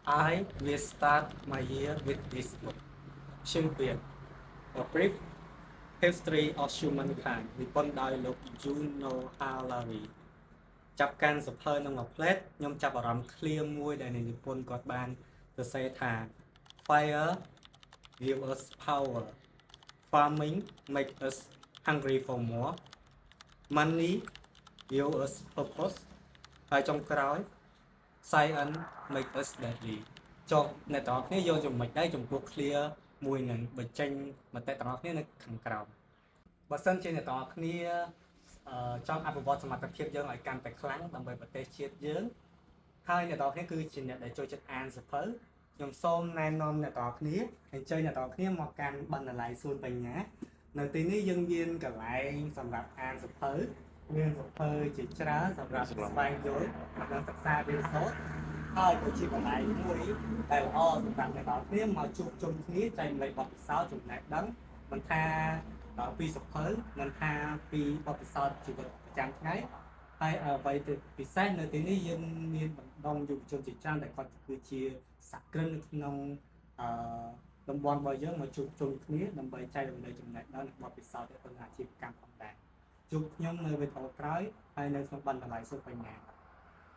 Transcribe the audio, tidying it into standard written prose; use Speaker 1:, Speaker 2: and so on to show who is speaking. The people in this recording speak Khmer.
Speaker 1: I will start my year with this book. ชื่อเปลี่ยน A Brief History of Humankind និពន្ធដោយលោក Yuval Harari ចាប់កាន់សភៅនឹងមួយផ្លែតខ្ញុំចាប់អារម្មណ៍ឃ្លាមួយដែលនិពន្ធគាត់បានសរសេរថា Fire give us power farming make us hungry for more money give us purpose ហើយចុងក្រោយ Science make us deadly ចុះអ្នកទាំងអស់គ្នាយកចំណុចដែរចំពោះ clear មួយនឹងបញ្ចេញមតិទាំងអស់គ្នានៅខាងក្រោមបើសិនជាអ្នកទាំងអស់គ្នាចង់អភិវឌ្ឍសមត្ថភាពយើងឲ្យកាន់តែខ្លាំងដើម្បីប្រទេសជាតិយើងហើយអ្នកទាំងអស់គ្នាគឺជាអ្នកដែលចូលចិត្តអានសៀវភៅខ្ញុំសូមណែនាំអ្នកទាំងអស់គ្នាអញ្ជើញអ្នកទាំងអស់គ្នាមកកាន់បណ្ណាល័យសួនបញ្ញានៅទីនេះយើងមានកន្លែងសម្រាប់អានសៀវភៅមានសៀវភៅជាច្រើនសម្រាប់ស្វែងយល់និងសិក្សារៀនសូត្រហើយក៏ជាកន្លែងមួយដែលល្អសម្រាប់អ្នកទាំងអស់គ្នាមកជួបជុំគ្នាចែករំលែកបទពិសោធន៍ចំណេះដឹងមិនថាពីសៀវភៅមិនថាពីបទពិសោធន៍ជីវិតប្រចាំថ្ងៃហើយអ្វីទៅពិសេសនៅទីនេះយើងមានបណ្ដុំយុវជនជាច្រើនដែលគាត់គឺជាសហគ្រិននៅក្នុងតំបន់របស់យើងមកជួបជុំគ្នាដើម្បីចែករំលែកចំណេះដឹងនិងបទពិសោធន៍ទៅអាជីវកម្មផងដែរជួបខ្ញុំនៅវីដេអូក្រោយហើយនៅក្នុងបណ្ណាល័យសុខបញ្ញា